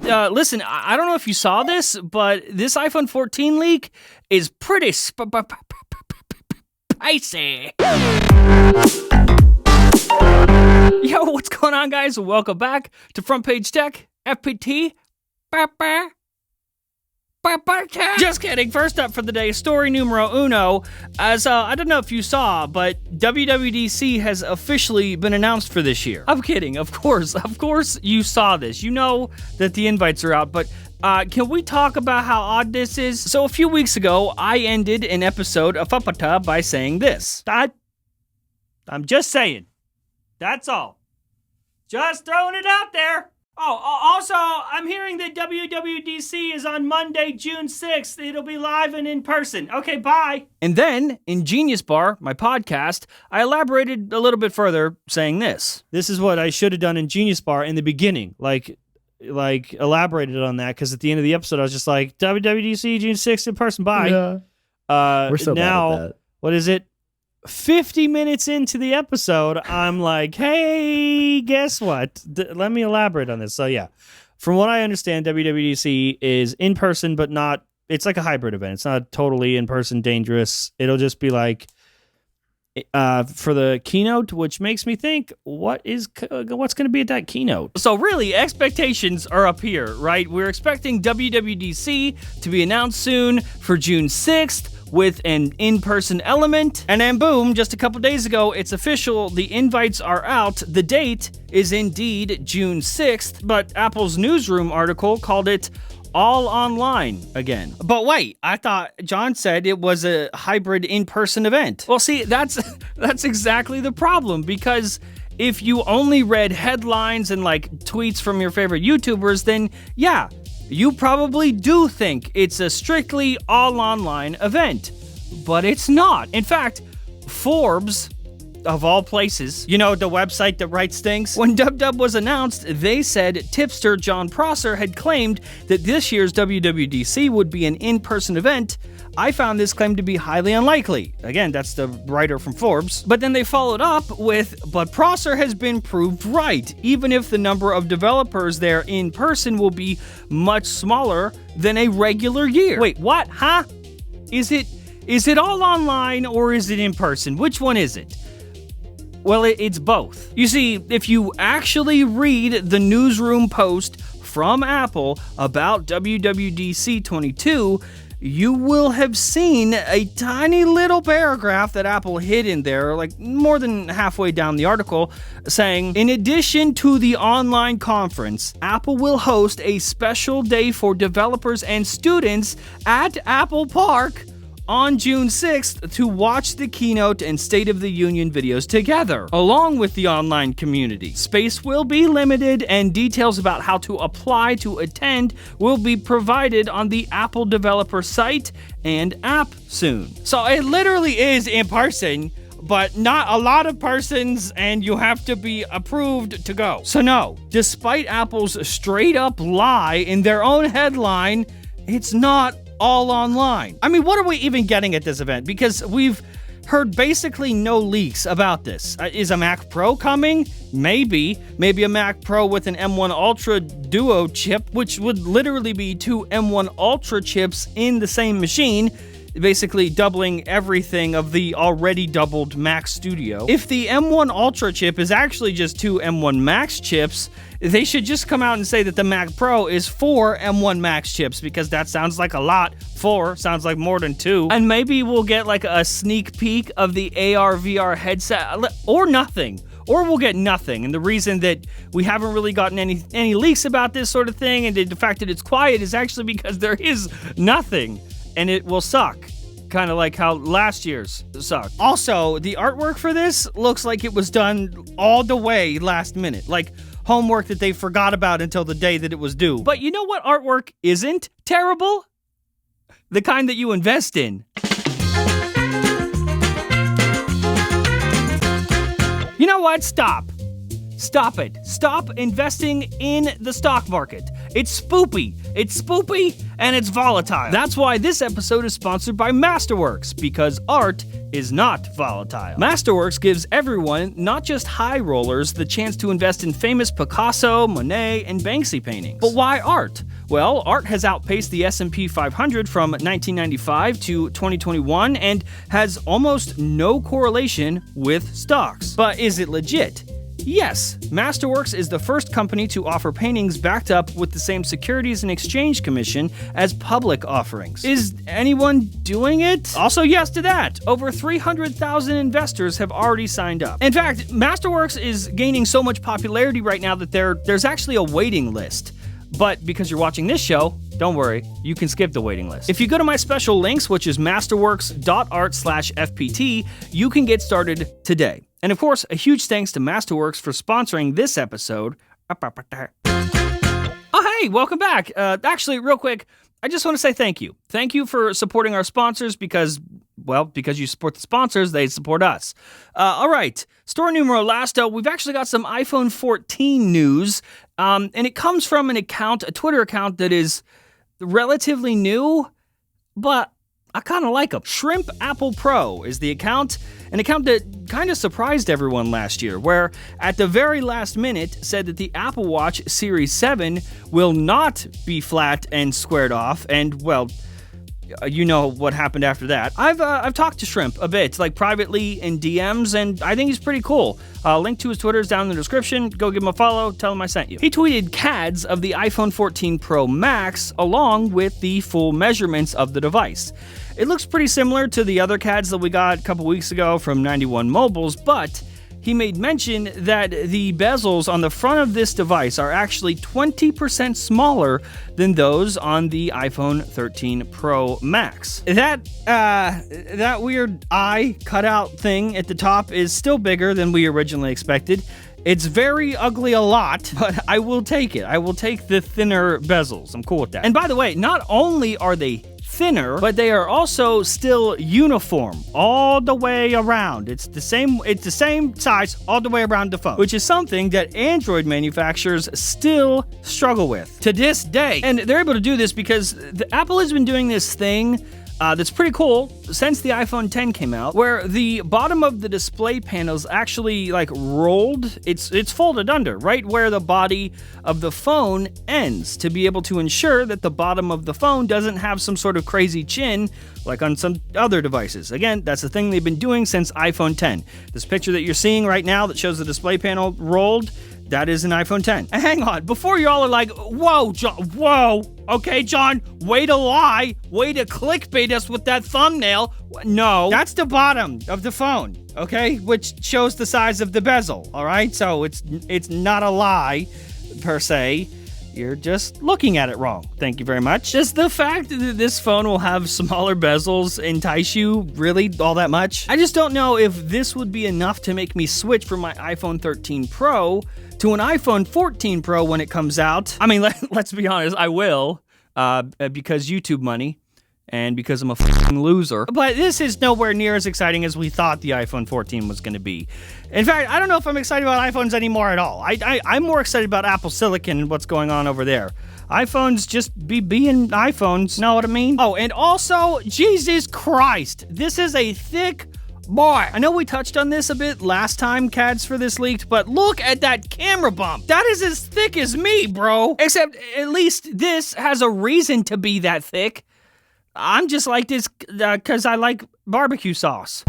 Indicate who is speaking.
Speaker 1: listen, I don't know if you saw this, but this iPhone 14 leak is pretty spicy. Yo, what's going on, guys? Welcome back to Front Page Tech, FPT. Just kidding. First up for the day, story numero uno. As I don't know if you saw, but WWDC has officially been announced for this year. I'm kidding. Of course you saw this. You know that the invites are out, but can we talk about how odd this is? So a few weeks ago, I ended an episode of Fapata by saying this. I'm just saying. That's all. Just throwing it out there. Oh, also, I'm hearing that WWDC is on Monday, June 6th. It'll be live and in person. Okay, bye. And then, in Genius Bar, my podcast, I elaborated a little bit further, saying this. This is what I should have done in Genius Bar in the beginning. Like elaborated on that, because at the end of the episode, I was just like, WWDC, June 6th in person, bye.
Speaker 2: Yeah.
Speaker 1: We're
Speaker 2: so
Speaker 1: now,
Speaker 2: bad at that.
Speaker 1: What is it? 50 minutes into the episode, I'm like, hey, guess what? Let me elaborate on this. So yeah, from what I understand, WWDC is in person, but not, it's like a hybrid event. It's not totally in person dangerous. It'll just be like, for the keynote, which makes me think, what's going to be at that keynote? So really, expectations are up here, right? We're expecting WWDC to be announced soon for June 6th. With an in-person element, and then boom, just a couple days ago, it's official, the invites are out. The date is indeed June 6th, but Apple's newsroom article called it all online again. But wait, I thought John said it was a hybrid in-person event. Well, see, that's exactly the problem, because if you only read headlines and like tweets from your favorite YouTubers, then yeah, you probably do think it's a strictly all-online event, but it's not. In fact, Forbes, of all places, you know, the website that writes things, when DubDub was announced, they said tipster John Prosser had claimed that this year's WWDC would be an in-person event. I found this claim to be highly unlikely. Again, that's the writer from Forbes. But then they followed up with, but Prosser has been proved right, even if the number of developers there in person will be much smaller than a regular year. Wait, what? Huh? Is it all online or is it in person? Which one is it? Well, it's both. You see, if you actually read the newsroom post from Apple about WWDC 22, you will have seen a tiny little paragraph that Apple hid in there, like more than halfway down the article, saying, in addition to the online conference, Apple will host a special day for developers and students at Apple Park on June 6th to watch the keynote and State of the Union videos together, along with the online community. Space will be limited, and details about how to apply to attend will be provided on the Apple developer site and app soon. So it literally is in person, but not a lot of persons, and you have to be approved to go. So no, despite Apple's straight up lie in their own headline, it's not all online. I mean, what are we even getting at this event? Because we've heard basically no leaks about this. Is a Mac Pro coming? Maybe a Mac Pro with an M1 Ultra Duo chip, which would literally be two M1 Ultra chips in the same machine, basically doubling everything of the already doubled Mac Studio. If the M1 Ultra chip is actually just two M1 Max chips, they should just come out and say that the Mac Pro is 4 M1 Max chips, because that sounds like a lot. 4 sounds like more than 2. And maybe we'll get like a sneak peek of the AR VR headset, or nothing. Or we'll get nothing. And the reason that we haven't really gotten any leaks about this sort of thing, and the fact that it's quiet, is actually because there is nothing. And it will suck. Kind of like how last year's sucked. Also, the artwork for this looks like it was done all the way last minute. Like homework that they forgot about until the day that it was due. But you know what artwork isn't terrible? The kind that you invest in. You know what? Stop. Stop it. Stop investing in the stock market. It's spoopy. It's spoopy and it's volatile. That's why this episode is sponsored by Masterworks, because art is not volatile. Masterworks gives everyone, not just high rollers, the chance to invest in famous Picasso, Monet, and Banksy paintings. But why art? Well, art has outpaced the S&P 500 from 1995 to 2021 and has almost no correlation with stocks. But is it legit? Yes, Masterworks is the first company to offer paintings backed up with the same Securities and Exchange Commission as public offerings. Is anyone doing it? Also yes to that. Over 300,000 investors have already signed up. In fact, Masterworks is gaining so much popularity right now that there's actually a waiting list. But because you're watching this show, don't worry, you can skip the waiting list. If you go to my special links, which is masterworks.art/FPT, you can get started today. And of course, a huge thanks to Masterworks for sponsoring this episode. Oh, hey, welcome back. Actually, real quick, I just want to say thank you. Thank you for supporting our sponsors because you support the sponsors, they support us. All right, story numero lasto, we've actually got some iPhone 14 news, and it comes from a Twitter account that is relatively new, but I kind of like them. Shrimp Apple Pro is the account, an account that kind of surprised everyone last year, where at the very last minute said that the Apple Watch Series 7 will not be flat and squared off, and well, you know what happened after that. I've talked to Shrimp a bit, like privately in DMs, and I think he's pretty cool. Link to his Twitter is down in the description. Go give him a follow. Tell him I sent you. He tweeted CADs of the iPhone 14 Pro Max along with the full measurements of the device. It looks pretty similar to the other CADs that we got a couple weeks ago from 91 Mobiles, but he made mention that the bezels on the front of this device are actually 20% smaller than those on the iPhone 13 Pro Max. That weird eye cutout thing at the top is still bigger than we originally expected. It's very ugly a lot, but I will take it. I will take the thinner bezels. I'm cool with that. And by the way, not only are they thinner, but they are also still uniform all the way around. It's the same size all the way around the phone, which is something that Android manufacturers still struggle with to this day. And they're able to do this because Apple has been doing this thing that's pretty cool since the iPhone 10 came out, where the bottom of the display panel is actually like rolled. It's folded under, right where the body of the phone ends, to be able to ensure that the bottom of the phone doesn't have some sort of crazy chin like on some other devices. Again, that's the thing they've been doing since iPhone 10. This picture that you're seeing right now that shows the display panel rolled, that is an iPhone 10. And hang on, before y'all are like, whoa, John, whoa, okay, John, way to lie, way to clickbait us with that thumbnail. No, that's the bottom of the phone, okay, which shows the size of the bezel, all right? So it's not a lie, per se. You're just looking at it wrong. Thank you very much. Does the fact that this phone will have smaller bezels entice you really all that much? I just don't know if this would be enough to make me switch from my iPhone 13 Pro to an iPhone 14 Pro when it comes out. I mean, let's be honest, I will, because YouTube money and because I'm a f***ing loser. But this is nowhere near as exciting as we thought the iPhone 14 was going to be. In fact, I don't know if I'm excited about iPhones anymore at all. I'm more excited about Apple Silicon and what's going on over there. iPhones just being iPhones, know what I mean? Oh, and also, Jesus Christ, this is a thick boy. I know we touched on this a bit last time CADs for this leaked, but look at that camera bump. That is as thick as me, bro. Except at least this has a reason to be that thick. I'm just like this because I like barbecue sauce.